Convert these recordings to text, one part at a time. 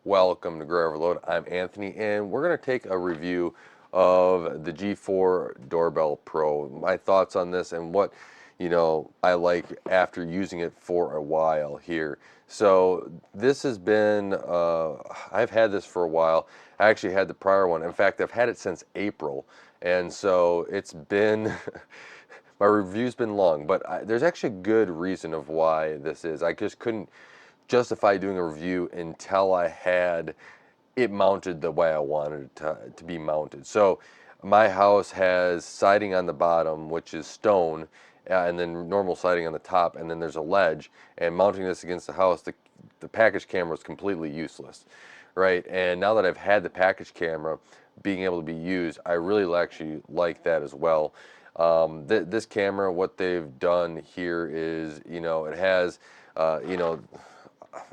Welcome to Grow Overload. I'm Anthony, and we're going to take a review of the G4 Doorbell Pro. My thoughts on this and what I like after using it for a while here. So this has been I've had this for a while. I actually had the prior one. In fact, I've had it since April, and so it's been my review's been long, but there's actually a good reason of why this is. I just couldn't justify doing a review until I had it mounted the way I wanted it to be mounted. So my house has siding on the bottom, which is stone, and then normal siding on the top, and then there's a ledge. And mounting this against the house, the package camera is completely useless, right? And now that I've had the package camera being able to be used, I really actually like that as well. This camera, what they've done here is, it has,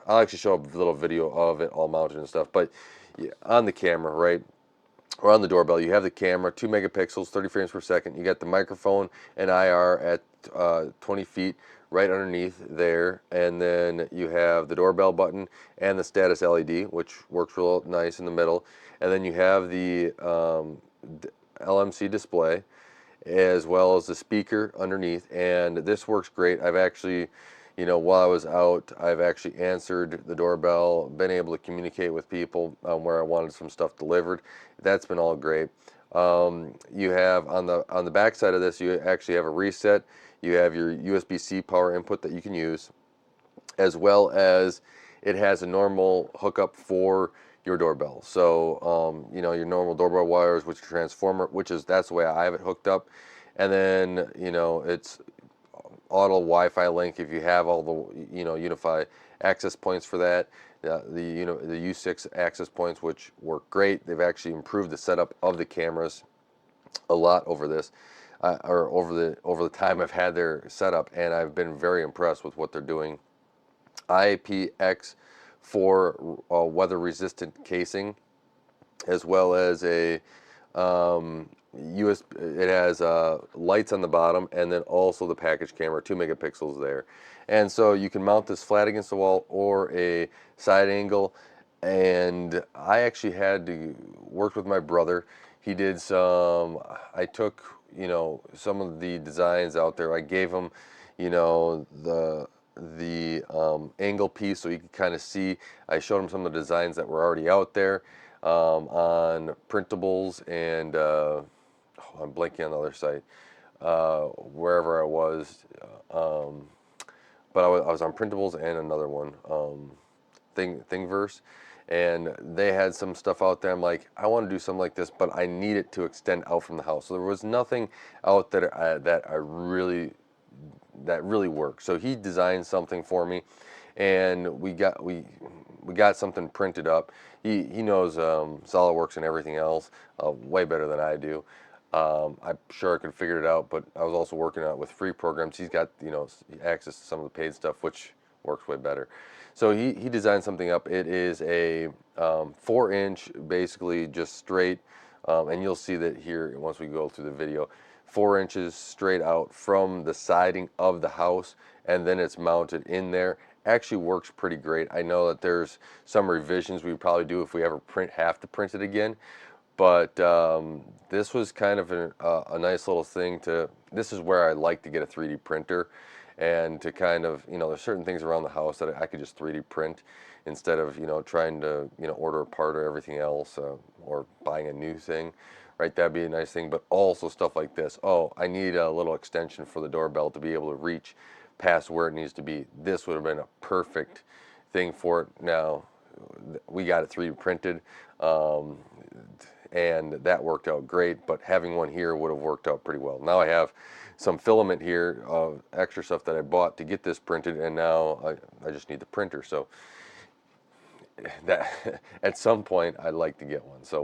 I'll actually show a little video of it all mounted and stuff. But yeah, on the camera, right, or on the doorbell, you have the camera, 2 megapixels, 30 frames per second. You got the microphone and IR at 20 feet right underneath there. And then you have the doorbell button and the status LED, which works real nice in the middle. And then you have the LMC display as well as the speaker underneath, and this works great. I've actually, while I was out, I've actually answered the doorbell, been able to communicate with people where I wanted some stuff delivered. That's been all great. You have on the back side of this, you actually have a reset. You have your USB-C power input that you can use, as well as it has a normal hookup for your doorbell. So your normal doorbell wires, which transformer, that's the way I have it hooked up, and then it's auto Wi-Fi link if you have all the Unifi access points for that. The U6 access points, which work great. They've actually improved the setup of the cameras a lot over this. Or over the time I've had their setup, and I've been very impressed with what they're doing. IPX4 weather-resistant casing, as well as a it has lights on the bottom, and then also the package camera, 2 megapixels there. And so you can mount this flat against the wall or a side angle. And I actually had to work with my brother. He did some, I took, some of the designs out there. I gave him, the angle piece so you can kind of see. I showed him some of the designs that were already out there on printables and I'm blanking on the other site, wherever I was, but I was on printables and another one, Thingiverse, and they had some stuff out there. I'm like, I want to do something like this, but I need it to extend out from the house. So there was nothing out there that really worked. So he designed something for me, and we got something printed up. He knows SolidWorks and everything else way better than I do. I'm sure I could figure it out, but I was also working out with free programs. He's got access to some of the paid stuff, which works way better. So he designed something up. It is a 4-inch, basically just straight, and you'll see that here once we go through the video. 4 inches straight out from the siding of the house, and then it's mounted in there. Actually works pretty great. I know that there's some revisions we would probably do if we ever have to print it again, but this was kind of a nice little thing this is where I like to get a 3D printer, and to kind of, there's certain things around the house that I could just 3D print instead of, trying to, order a part or everything else, or buying a new thing, right? That'd be a nice thing. But also stuff like this. Oh, I need a little extension for the doorbell to be able to reach past where it needs to be. This would have been a perfect thing for it. Now, we got it 3D printed, and that worked out great, but having one here would have worked out pretty well. Now I have some filament here of extra stuff that I bought to get this printed, and now I just need the printer. So that at some point I'd like to get one. So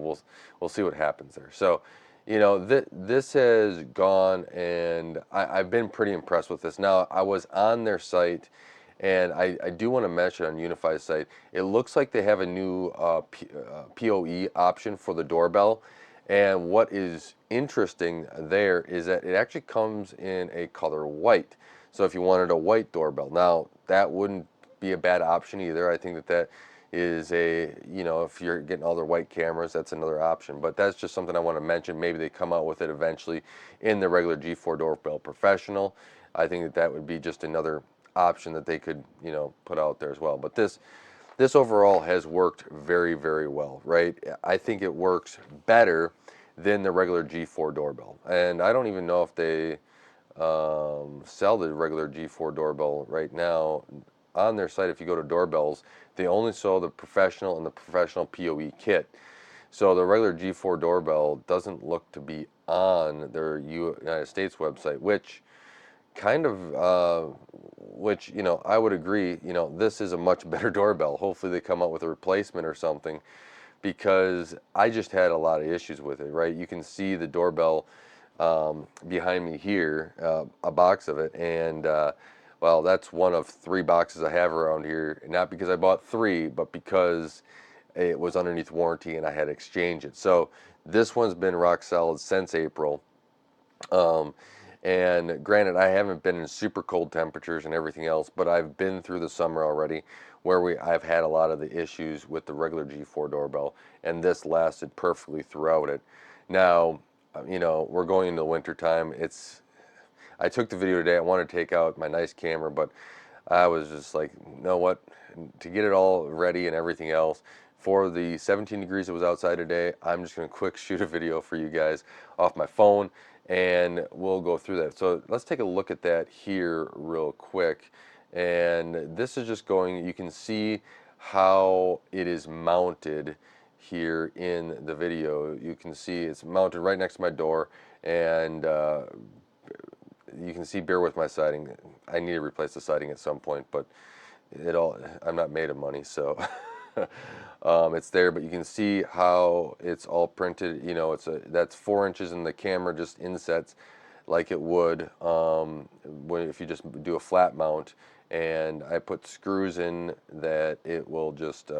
we'll see what happens there. So this has gone, and I've been pretty impressed with this. Now I was on their site, and I do want to mention on Unifi's site, it looks like they have a new PoE option for the doorbell. And what is interesting there is that it actually comes in a color white. So if you wanted a white doorbell, now that wouldn't be a bad option either. I think that is a, if you're getting all their white cameras, that's another option. But that's just something I want to mention. Maybe they come out with it eventually in the regular G4 Doorbell Professional. I think that that would be just another option that they could, put out there as well. But this overall has worked very, very well, right? I think it works better than the regular G4 doorbell. And I don't even know if they sell the regular G4 doorbell right now on their site. If you go to doorbells, they only sell the professional and the professional PoE kit. So the regular G4 doorbell doesn't look to be on their United States website, which kind of which I would agree, this is a much better doorbell. Hopefully they come out with a replacement or something, because I just had a lot of issues with it, right? You can see the doorbell behind me here, a box of it, and well, that's one of 3 boxes I have around here, not because I bought 3, but because it was underneath warranty and I had to exchange it. So this one's been rock solid since April. And granted, I haven't been in super cold temperatures and everything else, but I've been through the summer already where I've had a lot of the issues with the regular G4 doorbell, and this lasted perfectly throughout it. Now, we're going into the winter time. I took the video today. I wanted to take out my nice camera, but I was just like, you know what? To get it all ready and everything else, for the 17 degrees it was outside today, I'm just going to quick shoot a video for you guys off my phone, and we'll go through that. So let's take a look at that here real quick. And this is just going, you can see how it is mounted here in the video. You can see it's mounted right next to my door, and you can see, bear with my siding. I need to replace the siding at some point, but I'm not made of money, so it's there. But you can see how it's all printed. That's 4 inches in the camera, just insets like it would if you just do a flat mount. And I put screws in that it will just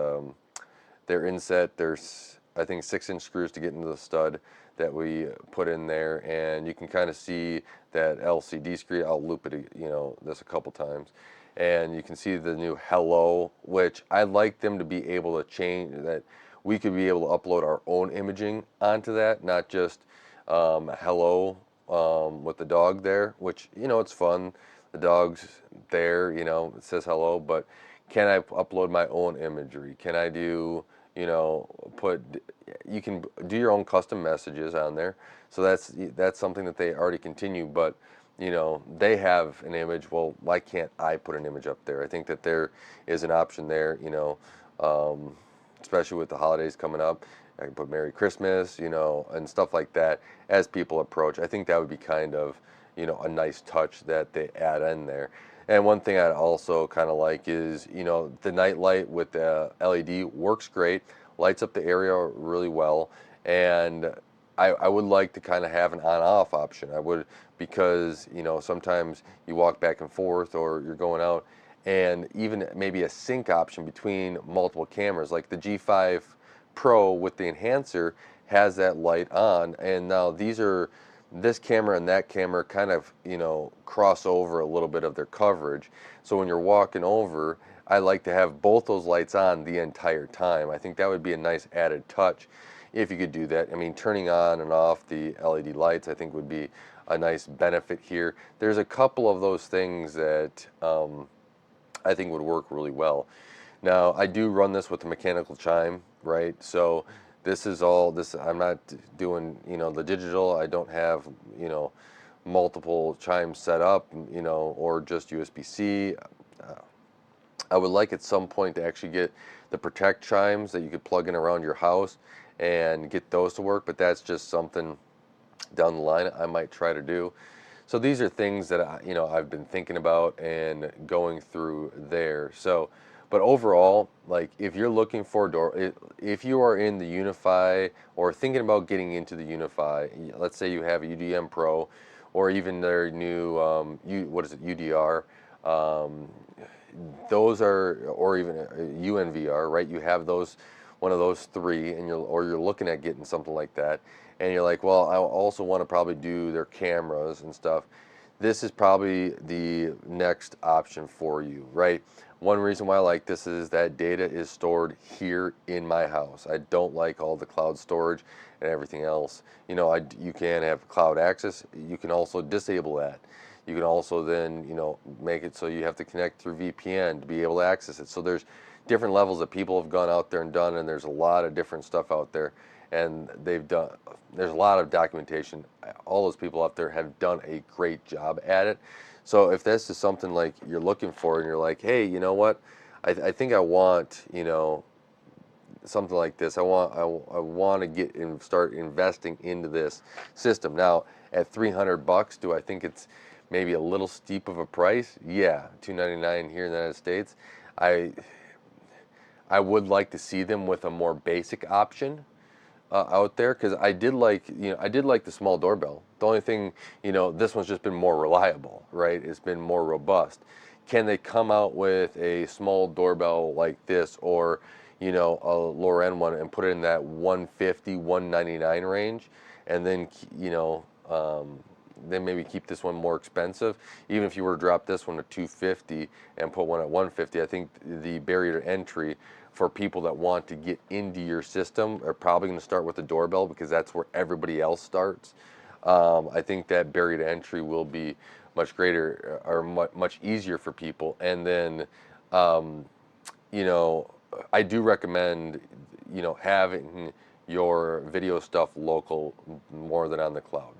they're inset. There's, I think, 6-inch screws to get into the stud that we put in there, and you can kind of see that LCD screen. I'll loop it, this a couple times, and you can see the new hello, which I'd like them to be able to change, that we could be able to upload our own imaging onto that, not just hello with the dog there, which, it's fun. The dog's there, it says hello, but can I upload my own imagery? Can I do, you can do your own custom messages on there. So that's something that they already continue, but they have an image. Well, why can't I put an image up there? I think that there is an option there, especially with the holidays coming up. I can put Merry Christmas, and stuff like that as people approach. I think that would be kind of, a nice touch that they add in there. And one thing I'd also kind of like is, the night light with the LED works great, lights up the area really well, and I would like to kind of have an on-off option. I would, because, sometimes you walk back and forth or you're going out, and even maybe a sync option between multiple cameras, like the G5 Pro with the enhancer has that light on, and now this camera and that camera kind of, cross over a little bit of their coverage. So when you're walking over, I like to have both those lights on the entire time. I think that would be a nice added touch if you could do that. I mean, turning on and off the LED lights, I think, would be a nice benefit here. There's a couple of those things that I think would work really well. Now, I do run this with a mechanical chime, right? So this is all this. I'm not doing, the digital. I don't have, multiple chimes set up, or just USB-C. I would like at some point to actually get the Protect chimes that you could plug in around your house and get those to work, but that's just something down the line I might try to do. So these are things that I've been thinking about and going through there. So, but overall, like, if you're looking for a door, if you are in the Unifi or thinking about getting into the Unifi, let's say you have a UDM Pro or even their new UDR. Those are, or even a UNVR, right? You have those, one of those 3, and you're looking at getting something like that, and you're like, well, I also want to probably do their cameras and stuff. This is probably the next option for you, right? One reason why I like this is that data is stored here in my house. I don't like all the cloud storage and everything else. You know, you can have cloud access. You can also disable that. You can also then, you know, make it so you have to connect through VPN to be able to access it. So there's different levels that people have gone out there and done, and there's a lot of different stuff out there. And they've done, there's a lot of documentation. All those people out there have done a great job at it. So if this is something like you're looking for and you're like, hey, you know what? I think I want, you know, something like this. I want to get and start investing into this system. Now, at $300, do I think it's maybe a little steep of a price? Yeah, $299 here in the United States. I I would like to see them with a more basic option out there, because I did like the small doorbell. The only thing, you know, this one's just been more reliable, right? It's been more robust. Can they come out with a small doorbell like this, or you know, a lower end one, and put it in that 150, 199 range, and then you know, then maybe keep this one more expensive. Even if you were to drop this one to 250 and put one at 150, I think the barrier to entry for people that want to get into your system are probably going to start with the doorbell, because that's where everybody else starts. I think that barrier to entry will be much greater, or much easier for people. And then, um, you know, I do recommend, you know, having your video stuff local more than on the cloud.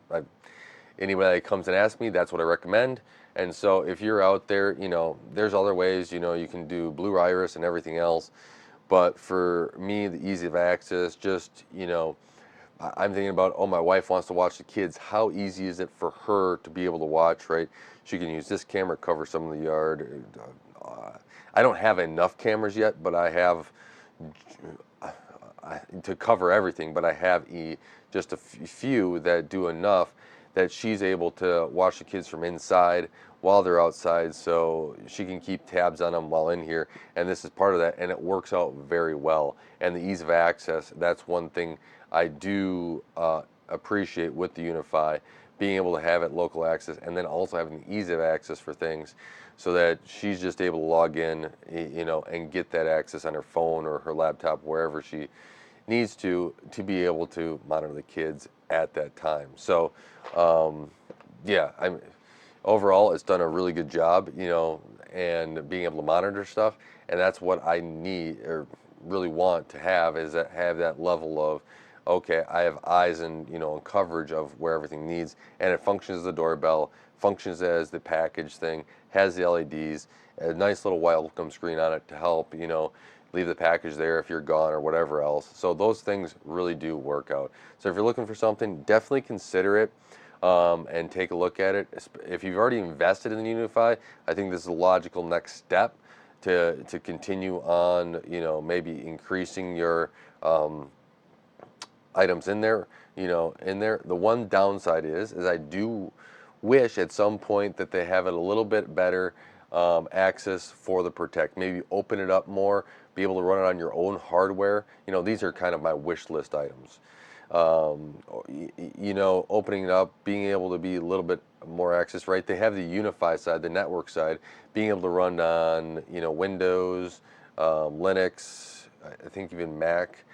Anybody that comes and asks me, that's what I recommend. And so if you're out there, you know, there's other ways, you know, you can do Blue Iris and everything else. But for me, the ease of access, just, you know, I'm thinking about, oh, my wife wants to watch the kids. How easy is it for her to be able to watch, right? She can use this camera, cover some of the yard. I don't have enough cameras yet, but I have to cover everything, but I have just a few that do enough that she's able to watch the kids from inside while they're outside, so she can keep tabs on them while in here. And this is part of that, and it works out very well. And the ease of access, that's one thing I do appreciate with the Unifi, being able to have it local access, and then also having the ease of access for things, so that she's just able to log in, you know, and get that access on her phone or her laptop, wherever she needs to be able to monitor the kids at that time. So, yeah, overall, it's done a really good job, you know, and being able to monitor stuff. And that's what I need, or really want to have, is that have that level of, okay, I have eyes and, you know, coverage of where everything needs, and it functions as a doorbell, functions as the package thing, has the LEDs, a nice little welcome screen on it to help, you know, leave the package there if you're gone or whatever else. So those things really do work out. So if you're looking for something, definitely consider it. And take a look at it. If you've already invested in the Unifi, I think this is a logical next step to continue on, you know, maybe increasing your items in there, you know, in there. The one downside is I do wish at some point that they have it a little bit better access for the Protect. Maybe open it up more, be able to run it on your own hardware. You know, these are kind of my wish list items. You know, opening it up, being able to be a little bit more access, right? They have the Unifi side, the network side, being able to run on, you know, Windows, Linux, I think even Mac,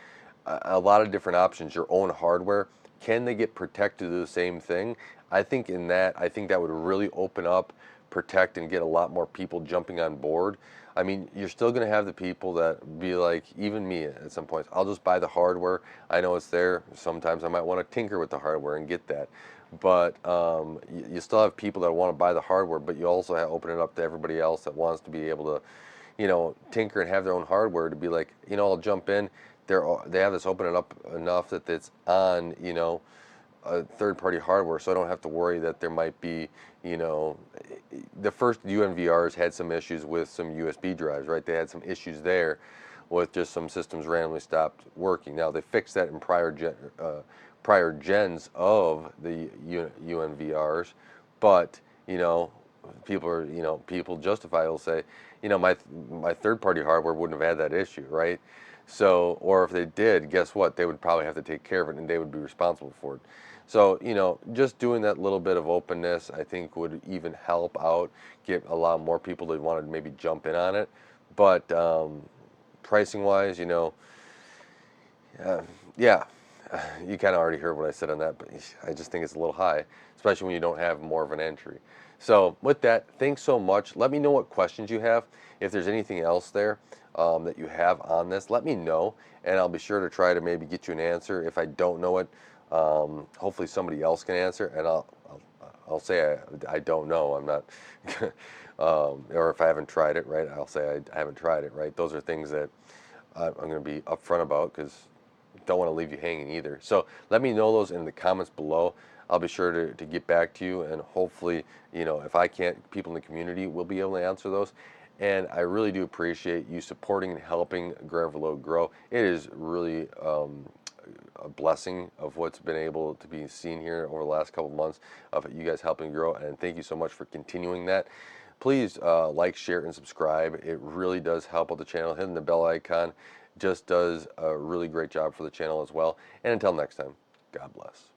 a lot of different options, your own hardware. Can they get Protect to do the same thing? I think that would really open up Protect and get a lot more people jumping on board. I mean, you're still going to have the people that be like, even me at some points, I'll just buy the hardware. I know it's there. Sometimes I might want to tinker with the hardware and get that. But you still have people that want to buy the hardware, but you also open it up to everybody else that wants to be able to, you know, tinker and have their own hardware, to be like, you know, I'll jump in. They have this open it up enough that it's on, you know, third-party hardware, so I don't have to worry that there might be, you know, the first UNVRs had some issues with some USB drives, right? They had some issues there with just some systems randomly stopped working. Now they fixed that in prior gens of the UNVRs, but you know, people justify will say, you know, my third-party hardware wouldn't have had that issue, right? So, or if they did, guess what? They would probably have to take care of it, and they would be responsible for it. So, you know, just doing that little bit of openness, I think, would even help out, get a lot more people that want to maybe jump in on it. But pricing wise, yeah, you kind of already heard what I said on that, but I just think it's a little high, especially when you don't have more of an entry. So with that, thanks so much. Let me know what questions you have. If there's anything else there that you have on this, let me know, and I'll be sure to try to maybe get you an answer. If I don't know it, hopefully somebody else can answer, and I'll say I don't know. I'm not, or if I haven't tried it, right, I'll say I haven't tried it, right. Those are things that I'm going to be upfront about, because don't want to leave you hanging either. So let me know those in the comments below. I'll be sure to get back to you, and hopefully, if I can't, people in the community will be able to answer those. And I really do appreciate you supporting and helping Gravelode grow. It is really a blessing of what's been able to be seen here over the last couple of months of you guys helping grow, and thank you so much for continuing that. Please like, share, and subscribe. It really does help out the channel. Hitting the bell icon just does a really great job for the channel as well. And until next time, God bless.